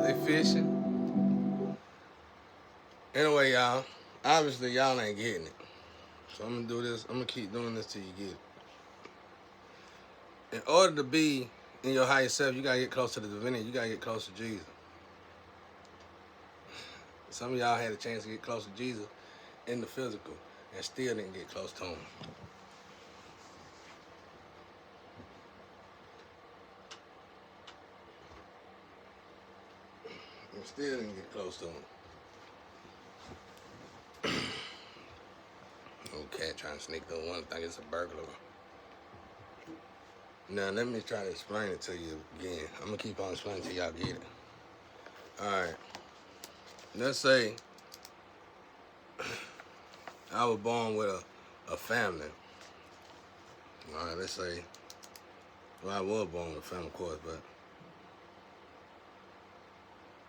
They fishing. Anyway, y'all. Obviously, y'all ain't getting it. So I'm gonna do this. I'm gonna keep doing this till you get it. In order to be in your higher self, you gotta get close to the divinity. You gotta get close to Jesus. Some of y'all had a chance to get close to Jesus in the physical and still didn't get close to him. And still didn't get close to him. Old cat trying to sneak through one, think it's a burglar. Now let me try to explain it to you again. I'm gonna keep on explaining till y'all get it. Alright. Let's say I was born with a family. Alright, let's say, well, I was born with a family, of course, but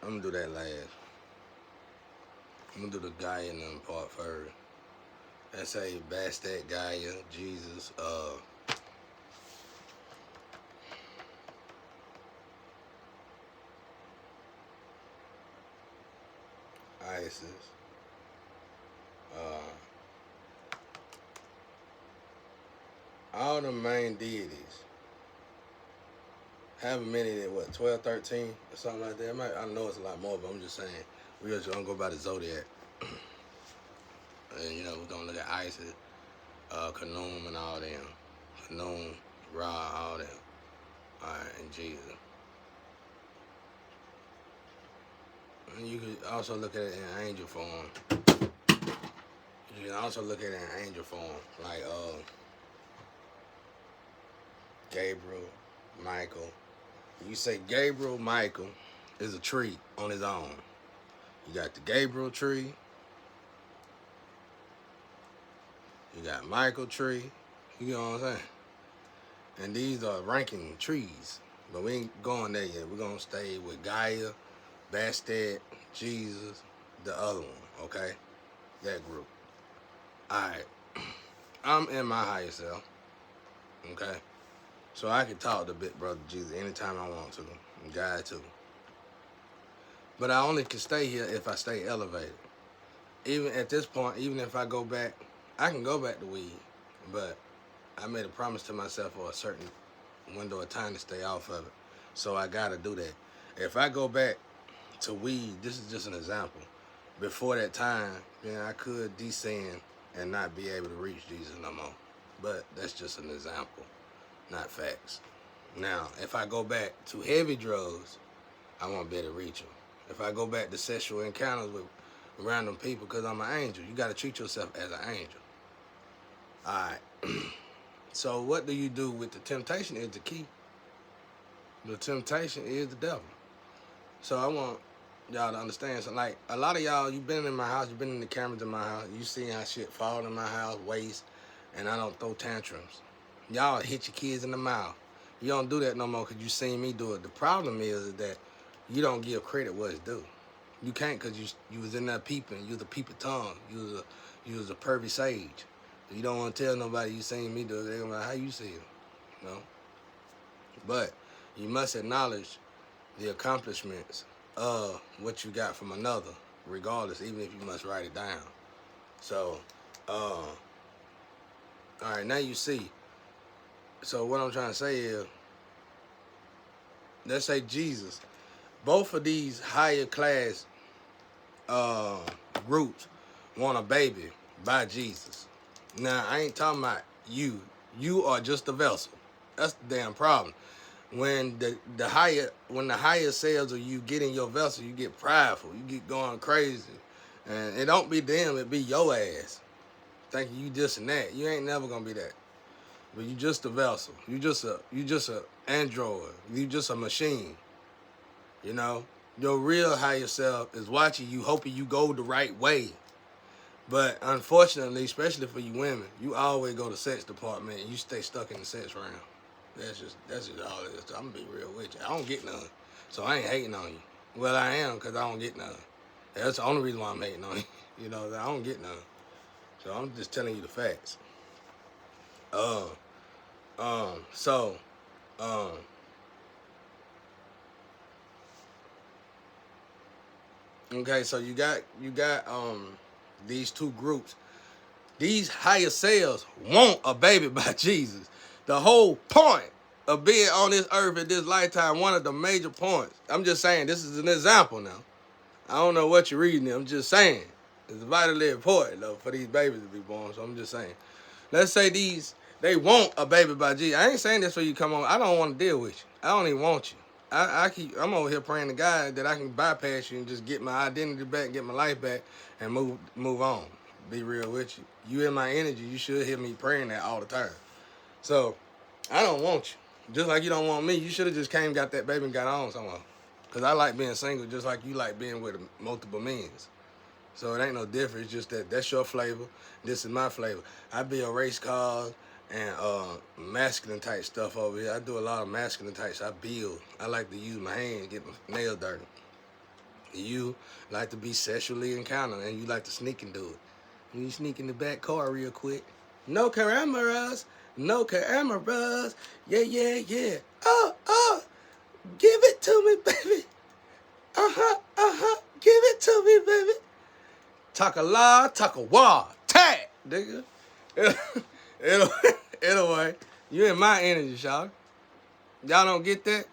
I'm gonna do that last. I'm gonna do the Gaia and them part first. Let's say Bastet, Gaia, Jesus, Isis, all the main deities. However many that, what, 12, 13, or something like that. I know it's a lot more, but I'm just saying, we're just gonna go by the zodiac. And, you know, we're gonna look at Isis, Khnum and all them. Khnum, Ra, all them. Alright, and Jesus. And you could also look at it in angel form. You can also look at it in angel form, like Gabriel, Michael. You say Gabriel, Michael is a tree on his own. You got the Gabriel tree. You got Michael tree. You know what I'm saying? And these are ranking trees. But we ain't going there yet. We're going to stay with Gaia, Bastet, Jesus, the other one, okay? That group. Alright. I'm in my higher self, okay? So I can talk to Big Brother Jesus anytime I want to, and God too. But I only can stay here if I stay elevated. Even at this point, even if I go back, I can go back to weed, but I made a promise to myself for a certain window of time to stay off of it. So I gotta do that. If I go back to weed, this is just an example. Before that time, then I could descend and not be able to reach Jesus no more. But that's just an example, not facts. Now, if I go back to heavy drugs, I won't be able to reach them. If I go back to sexual encounters with random people, because I'm an angel, you gotta treat yourself as an angel. Alright. So what do you do with the temptation is the key. The temptation is the devil. So I want y'all to understand. So like a lot of y'all, you've been in my house, you've been in the cameras in my house, you seen how shit fall in my house, waste, and I don't throw tantrums. Y'all hit your kids in the mouth. You don't do that no more because you seen me do it. The problem is that you don't give credit what it's due. You can't because you was in there peeping. You was a peeping tongue. You was a pervy sage. You don't want to tell nobody you seen me do it. They're gonna be like, how you see it? You know? But you must acknowledge the accomplishments of what you got from another, regardless, even if you must write it down. So, all right, now you see. So what I'm trying to say is, let's say Jesus. Both of these higher class groups want a baby by Jesus. Now, I ain't talking about you. You are just a vessel. That's the damn problem. When the higher cells of you get in your vessel, you get prideful. You get going crazy. And it don't be them, it be your ass. Thinking you this and that. You ain't never gonna be that. But you just a vessel. You just a android. You just a machine. You know? Your real higher self is watching you, hoping you go the right way. But unfortunately, especially for you women, you always go to sex department and you stay stuck in the sex round. That's just all it is. I'm gonna be real with you. I don't get none. So I ain't hating on you. Well, I am because I don't get none. That's the only reason why I'm hating on you. You know, I don't get none. So I'm just telling you the facts. So, Okay, so you got these two groups. These higher selves want a baby by Jesus. The whole point of being on this earth in this lifetime, one of the major points. I'm just saying, this is an example now. I don't know what you're reading. I'm just saying. It's vitally important, though, for these babies to be born. So I'm just saying. Let's say they want a baby by Jesus. I ain't saying this for you come on. I don't want to deal with you. I don't even want you. I'm over here praying to God that I can bypass you and just get my identity back, get my life back, and move on. Be real with you. You in my energy, you should hear me praying that all the time. So I don't want you. Just like you don't want me, you should have just came, got that baby, and got on somewhere. Because I like being single just like you like being with multiple men. So it ain't no difference. It's just that's your flavor. This is my flavor. I build race cars and masculine type stuff over here. I do a lot of masculine types. I build. I like to use my hands, get my nails dirty. You like to be sexually encountered and you like to sneak and do it. You sneak in the back car real quick. No cameras. No cameras. Yeah, yeah, yeah. Oh. Give it to me, baby. Give it to me, baby. Talk a lot, talk a wah. Tag, nigga. Anyway, you in my energy, y'all. Y'all don't get that?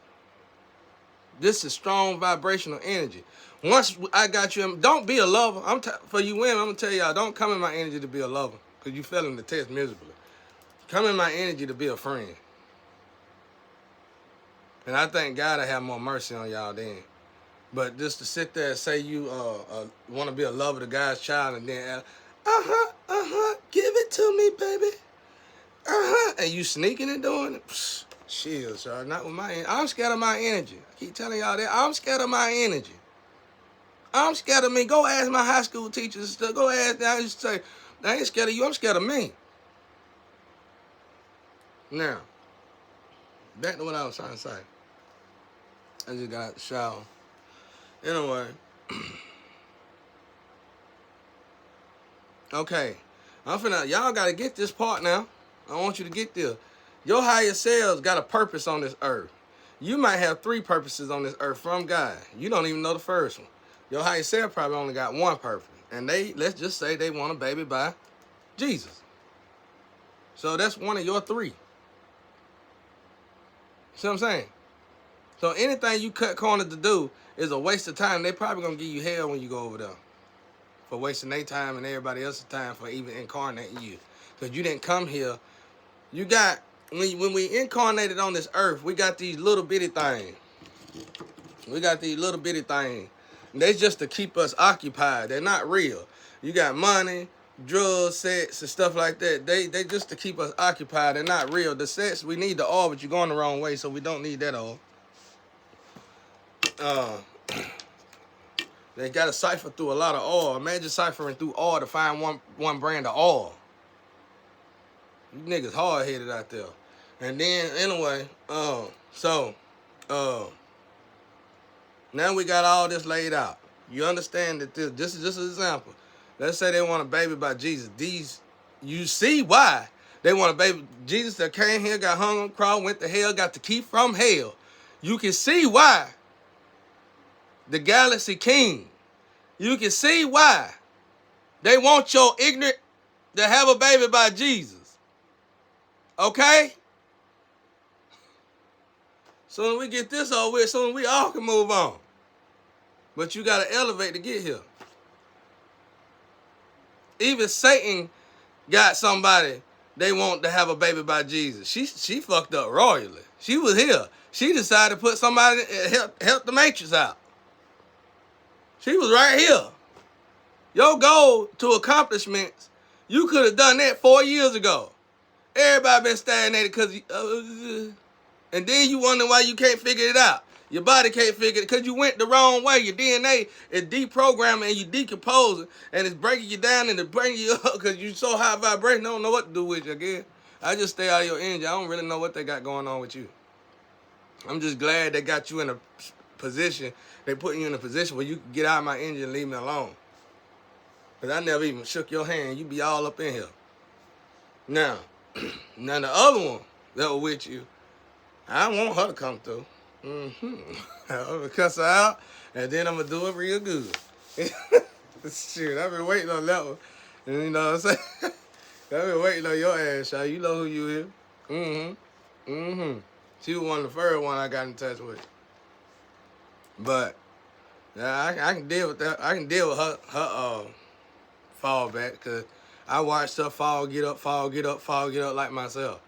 This is strong vibrational energy. Once I got you, don't be a lover. For you women, I'm going to tell y'all, don't come in my energy to be a lover because you failing the test miserably. Come in my energy to be a friend. And I think God will have more mercy on y'all then. But just to sit there and say you want to be a lover of God's child and then, give it to me, baby. And you sneaking and doing it? Psh, shit, sir, not with my energy. I'm scared of my energy. I keep telling y'all that. I'm scared of my energy. I'm scared of me. Go ask my high school teachers and stuff. Go ask them. I used to say, I ain't scared of you. I'm scared of me. Now, back to what I was trying to say. I just got out the shower. Anyway. Okay. Y'all got to get this part now. I want you to get this. Your higher selves got a purpose on this earth. You might have 3 purposes on this earth from God. You don't even know the first one. Your higher self probably only got 1 purpose. And let's just say they want a baby by Jesus. So that's one of your 3. See what I'm saying? So anything you cut corners to do is a waste of time. They probably going to give you hell when you go over there. For wasting their time and everybody else's time for even incarnating you. Because you didn't come here. You got, when we incarnated on this earth, we got these little bitty things. We got these little bitty things. And they just to keep us occupied. They're not real. You got money, drugs, sex, and stuff like that. They just to keep us occupied. They're not real. The sex, we need the oil, but you're going the wrong way, so we don't need that oil. They got to cipher through a lot of oil. Imagine ciphering through oil to find one brand of oil. You niggas hard-headed out there. And then, anyway, now we got all this laid out. You understand that this is just an example. Let's say they want a baby by Jesus. You see why they want a baby. Jesus that came here, got hung on the cross, went to hell, got the key from hell. You can see why. The Galaxy King. You can see why they want your ignorant to have a baby by Jesus. Okay? Soon we get this over with, soon we all can move on. But you got to elevate to get here. Even Satan got somebody they want to have a baby by Jesus. She fucked up royally. She was here. She decided to put somebody help the Matrix out. She was right here. Your goal to accomplishments, you could have done that 4 years ago. Everybody been stagnated because, and then you wonder why you can't figure it out. Your body can't figure it because you went the wrong way. Your DNA is deprogramming and you decomposing and it's breaking you down and it's bringing you up because you so high vibration. Don't know what to do with you again. I just stay out of your energy. I don't really know what they got going on with you. I'm just glad they got you in a position. They putting you in a position where you can get out of my energy and leave me alone. Because I never even shook your hand. You be all up in here. Now the other one that was with you, I want her to come through. I'm going to cuss her out, and then I'm going to do it real good. Shoot, I've been waiting on that one. And you know what I'm saying? I've been waiting on your ass, Shaw. You know who you is. Mm-hmm. Mm-hmm. She was one of the first one I got in touch with. But yeah, I can deal with that. I can deal with her fall back because I watched her fall, get up, fall, get up, fall, get up like myself.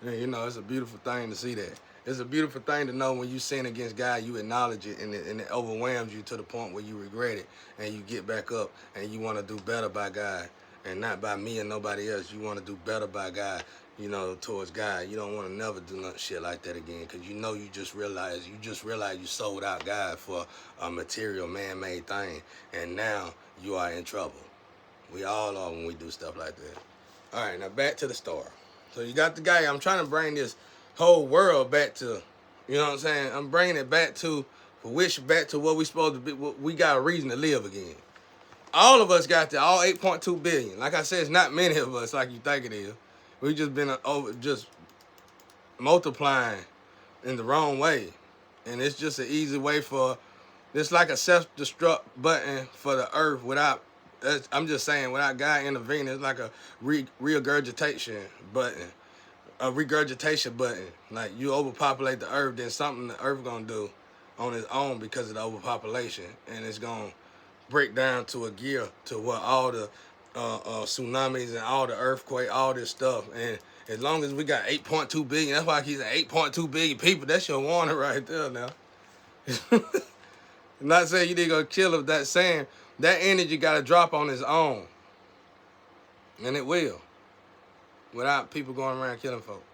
And, you know, it's a beautiful thing to see that. It's a beautiful thing to know when you sin against God, you acknowledge it, and it overwhelms you to the point where you regret it, and you get back up, and you want to do better by God, and not by me and nobody else. You want to do better by God, you know, towards God. You don't want to never do nothing shit like that again, because you know you just realize you sold out God for a material, man-made thing, and now you are in trouble. We all are when we do stuff like that. All right, now back to the story. So you got the guy. I'm trying to bring this whole world back to, you know what I'm saying? I'm bringing it back to what we supposed to be. We got a reason to live again. All of us got that. All 8.2 billion. Like I said, it's not many of us like you think it is. We just been just multiplying in the wrong way, and it's just an easy way for. It's like a self-destruct button for the earth without. I'm just saying, without God intervening, it's like a regurgitation button. A regurgitation button. Like you overpopulate the earth, then something the earth gonna do on its own because of the overpopulation, and it's gonna break down to a gear to what all the tsunamis and all the earthquake, all this stuff. And as long as we got 8.2 billion, that's why I keep saying 8.2 billion people. That's your warning right there now. I'm not saying you need to go kill them. That saying that energy got to drop on its own, and it will, without people going around killing folks.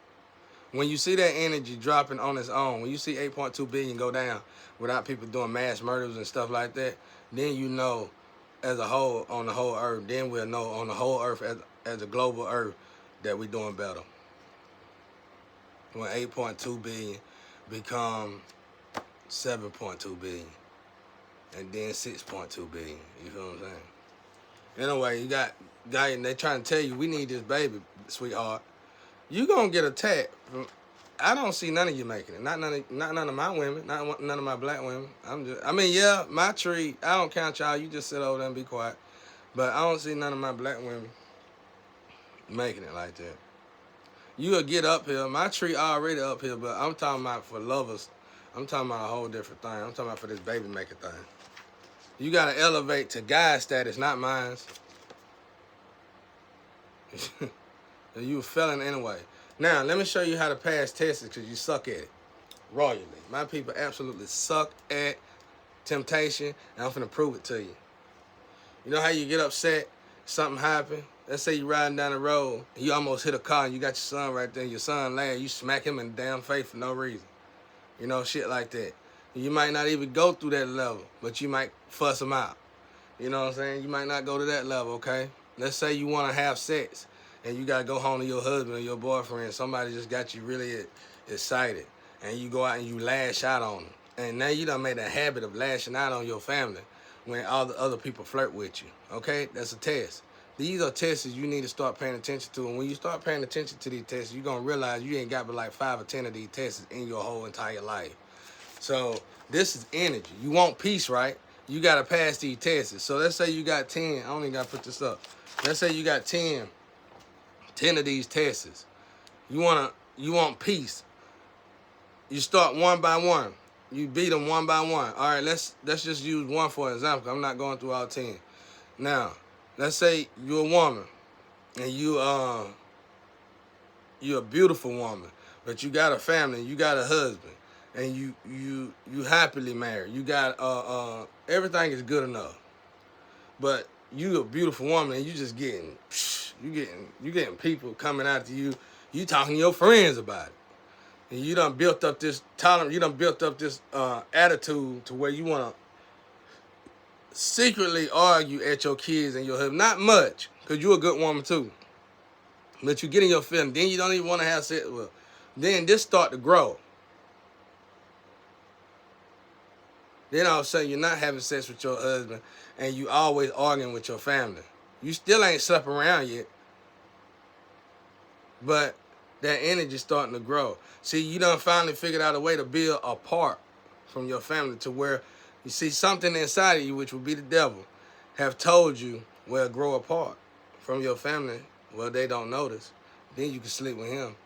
When you see that energy dropping on its own, when you see 8.2 billion go down without people doing mass murders and stuff like that, then you know, as a whole, on the whole earth, then we'll know on the whole earth, as a global earth, that we're doing better. When 8.2 billion become 7.2 billion, and then 6.2 billion. You feel what I'm saying? Anyway, you got guy, and they trying to tell you we need this baby, sweetheart. You gonna get attacked. I don't see none of you making it. Not none of my women. Not none of my black women. I mean, yeah, my tree. I don't count y'all. You just sit over there and be quiet. But I don't see none of my black women making it like that. You'll get uphill. My tree already uphill, but I'm talking about for lovers. I'm talking about a whole different thing. I'm talking about for this baby making thing. You gotta elevate to God's status, not mine. You a felon anyway. Now, let me show you how to pass tests because you suck at it. Royally. My people absolutely suck at temptation, and I'm finna prove it to you. You know how you get upset, something happened? Let's say you're riding down the road, and you almost hit a car, and you got your son right there, and your son laying, you smack him in the damn face for no reason. You know, shit like that. You might not even go through that level, but you might fuss him out. You know what I'm saying? You might not go to that level, okay? Let's say you want to have sex, and you got to go home to your husband or your boyfriend. Somebody just got you really excited, and you go out and you lash out on them. And now you done made a habit of lashing out on your family when all the other people flirt with you, okay? That's a test. These are tests you need to start paying attention to. And when you start paying attention to these tests, you're going to realize you ain't got but like 5 or 10 of these tests in your whole entire life. So this is energy. You want peace, right? You got to pass these tests. So let's say you got 10. I don't even got to put this up. Let's say you got 10 of these tests. You want peace. You start one by one. You beat them one by one. All right, let's just use one for example. I'm not going through all 10. Now, let's say you're a woman, and you're a beautiful woman, but you got a family, you got a husband, and you happily married. You got everything is good enough, but you a beautiful woman, and you just getting people coming after you. You talking to your friends about it, and you done built up this tolerance. You done built up this attitude to where you want to secretly argue at your kids and your husband. Not much, because you're a good woman too. But you get in your feelings. Then you don't even want to have sex with. Then this start to grow. Then all of a sudden you're not having sex with your husband and you always arguing with your family. You still ain't slept around yet. But that energy starting to grow. See, you done finally figured out a way to build apart from your family to where you see something inside of you, which would be the devil. have told you, well, grow apart from your family, well, they don't notice, then you can sleep with him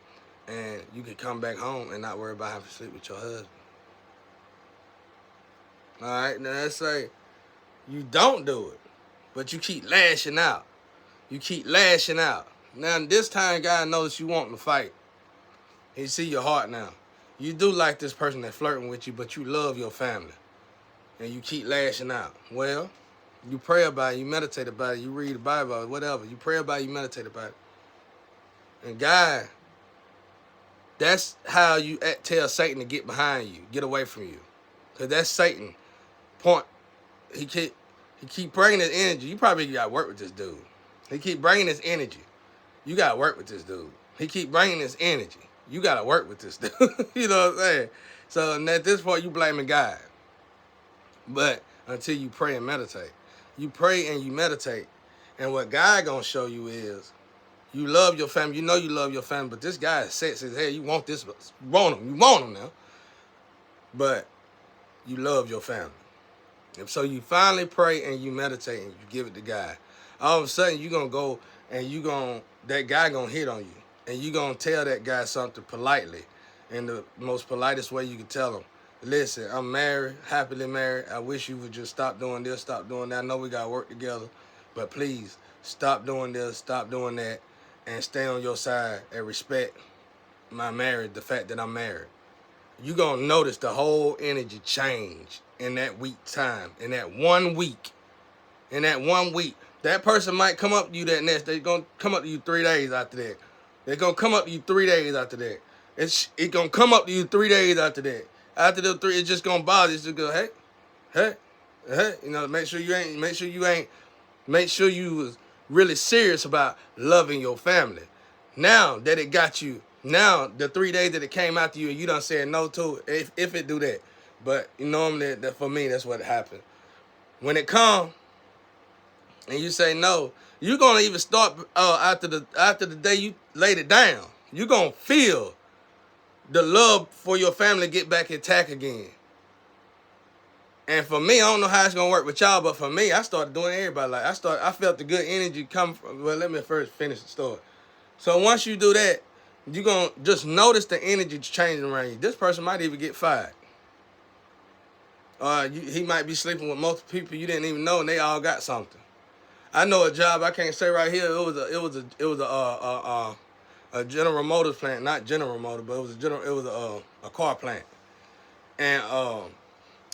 and you can come back home and not worry about having to sleep with your husband. All right, now let's say you don't do it, but you keep lashing out. You keep lashing out. Now, this time, God knows you want to fight. He see your heart now. You do like this person that's flirting with you, but you love your family. And you keep lashing out. Well, you pray about it, you meditate about it, you read the Bible, whatever. You pray about it, you meditate about it. And God, that's how you tell Satan to get behind you, get away from you. Because that's Satan. Point. He keep bringing his energy. You probably got to work with this dude. He keep bringing his energy. You got to work with this dude. He keep bringing his energy. You got to work with this dude. You know what I'm saying? So at this point, you blaming God. But until you pray and meditate. You pray and you meditate. And what God going to show you is you love your family. You know you love your family, but this guy is sexy as hell. You want this, you want him. You want him now. But you love your family. And so you finally pray and you meditate and you give it to God. All of a sudden, you're going to go and that guy going to hit on you. And you're going to tell that guy something politely. In the most politest way you can tell him. Listen, I'm married, happily married. I wish you would just stop doing this, stop doing that. I know we got to work together. But please, stop doing this, stop doing that. And stay on your side and respect my marriage, the fact that I'm married. You're going to notice the whole energy change in that week time. In that 1 week. In that 1 week. That person might come up to you that next. They're going to come up to you 3 days after that. They're going to come up to you 3 days after that. It's going to come up to you 3 days after that. After the 3, it's just going to bother you. It's just go, hey. You know, make sure you was really serious about loving your family. Now that it got you, now the 3 days that it came after you and you done said no to it, if it do that. But normally, for me, that's what happened. When it come and you say no, you're gonna even start after the day you laid it down. You're gonna feel the love for your family get back intact again. And for me, I don't know how it's gonna work with y'all, but for me, I started doing everybody. Like I felt the good energy come from. Well, let me first finish the story. So once you do that, you're gonna just notice the energy changing around you. This person might even get fired. He might be sleeping with multiple people you didn't even know, and they all got something. I know a job I can't say right here. It was a General Motors plant, not General Motors, but it was a car plant, and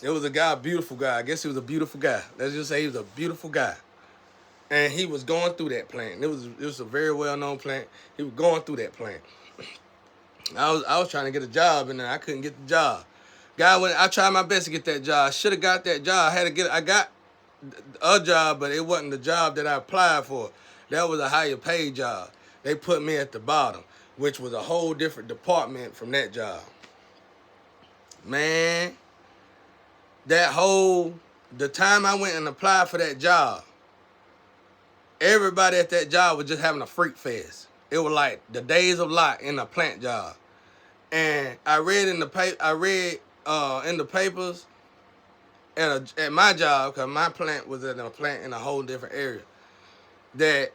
it was a guy, a beautiful guy. I guess he was a beautiful guy. Let's just say he was a beautiful guy, and he was going through that plant. It was a very well known plant. He was going through that plant. I was trying to get a job, and I couldn't get the job. I tried my best to get that job. I should have got that job. I got a job, but it wasn't the job that I applied for. That was a higher paid job. They put me at the bottom, which was a whole different department from that job. Man, the time I went and applied for that job, everybody at that job was just having a freak fest. It was like the days of Lot in a plant job. And I read in the papers at my job, because my plant was in a plant in a whole different area, that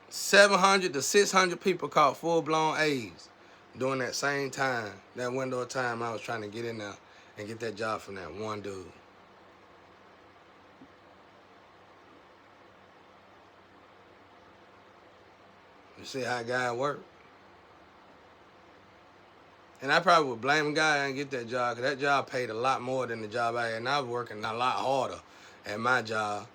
700 to 600 people caught full-blown AIDS during that same time, that window of time I was trying to get in there and get that job from that one dude. You see how God worked? And I probably would blame God and get that job, because that job paid a lot more than the job I had. And I was working a lot harder at my job.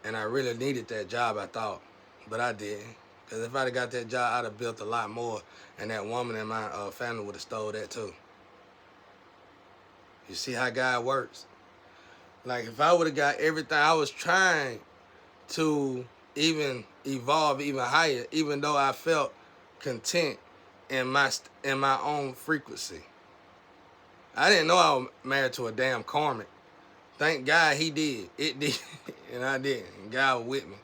And I really needed that job, I thought. But I didn't. Because if I'd have got that job, I'd have built a lot more. And that woman in my family would have stole that too. You see how God works? Like, if I would have got everything, I was trying to even evolve even higher, even though I felt content in my own frequency. I didn't know I was married to a damn karmic. Thank God he did. It did. And I didn't. And God was with me.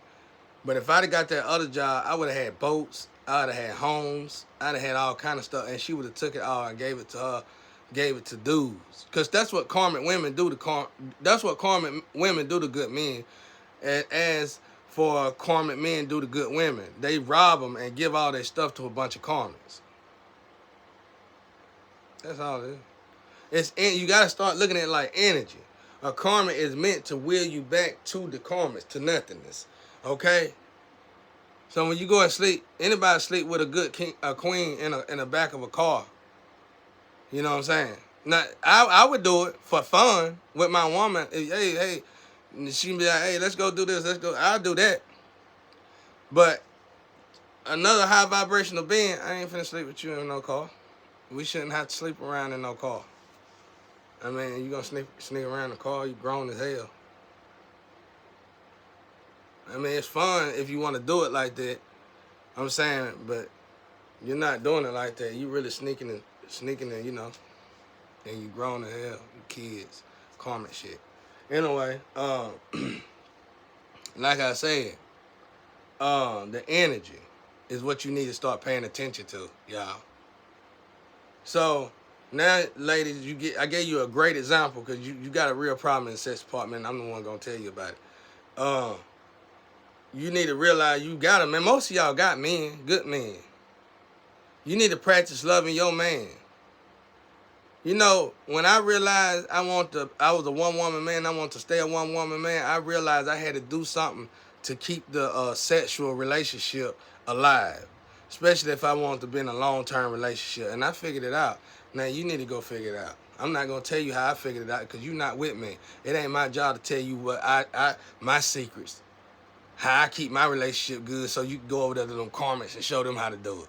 But if I'd have got that other job, I would have had boats. I would have had homes. I'd have had all kind of stuff. And she would have took it all and gave it to her, gave it to dudes. Because that's what karmic women do to that's what karmic women do to good men. as for karmic men do to good women. They rob them and give all their stuff to a bunch of karmics. That's all it is. You got to start looking at it like energy. A karma is meant to wheel you back to the karmics, to nothingness. Okay? So when you go and sleep, anybody sleep with a queen in the back of a car. You know what I'm saying? Now, I would do it for fun with my woman. Hey, she'd be like, hey, let's go do this, let's go. I'll do that. But another high vibrational being, I ain't finna sleep with you in no car. We shouldn't have to sleep around in no car. I mean, you gonna sneak around the car, you grown as hell. I mean, it's fun if you want to do it like that. I'm saying, but you're not doing it like that. You really sneaking and you know, and you grown as hell, you kids, karmic shit. Anyway, like I said, the energy is what you need to start paying attention to, y'all. So now, ladies, I gave you a great example because you got a real problem in the sex department. I'm the one gonna tell you about it. You need to realize you got them, man. Most of y'all got men, good men. You need to practice loving your man. You know, when I realized I was a one-woman man, I want to stay a one-woman man, I realized I had to do something to keep the sexual relationship alive, especially if I wanted to be in a long-term relationship. And I figured it out. Now, you need to go figure it out. I'm not going to tell you how I figured it out because you're not with me. It ain't my job to tell you what my secrets, how I keep my relationship good so you can go over there to them karmics and show them how to do it.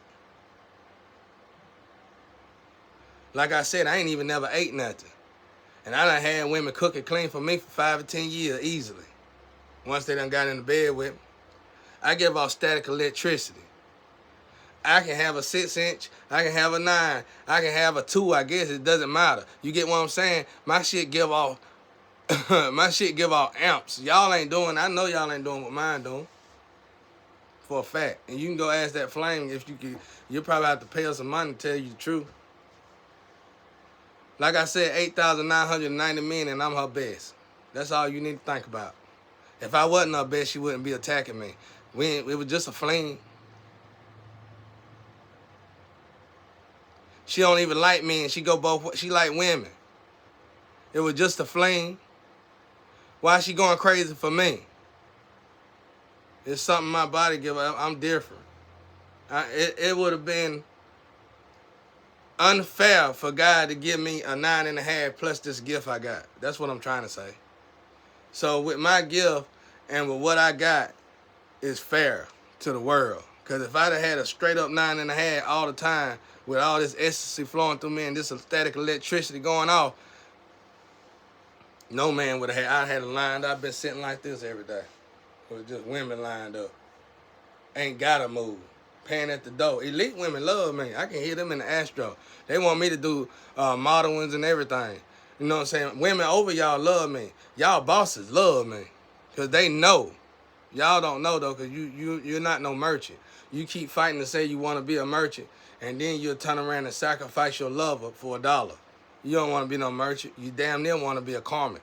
Like I said, I ain't even never ate nothing. And I done had women cook and clean for me for 5 or 10 years easily. Once they done got in the bed with me. I give off static electricity. I can have a 6-inch, I can have a 9, I can have a 2, I guess, it doesn't matter. You get what I'm saying? My shit give off amps. Y'all ain't doing, I know y'all ain't doing what mine doing. For a fact. And you can go ask that flame if you can. You'll probably have to pay her some money to tell you the truth. Like I said, 8,990 men and I'm her best. That's all you need to think about. If I wasn't her best, she wouldn't be attacking me. It was just a fling. She don't even like men. She like women. It was just a fling. Why is she going crazy for me? It's something my body give. I'm different. It would have been unfair for God to give me a 9.5 plus this gift I got. That's what I'm trying to say. So with my gift and with what I got, it's fair to the world. Because if I'd have had a straight up 9.5 all the time with all this ecstasy flowing through me and this static electricity going off, no man would have had. I had it lined up. I've been sitting like this every day. With just women lined up. Ain't gotta move. Paying at the door. Elite women love me. I can hear them in the Astro. They want me to do modelings and everything. You know what I'm saying? Women over y'all love me. Y'all bosses love me. Because they know. Y'all don't know, though, because you're not no merchant. You keep fighting to say you want to be a merchant, and then you'll turn around and sacrifice your lover for $1. You don't want to be no merchant. You damn near want to be a karmic.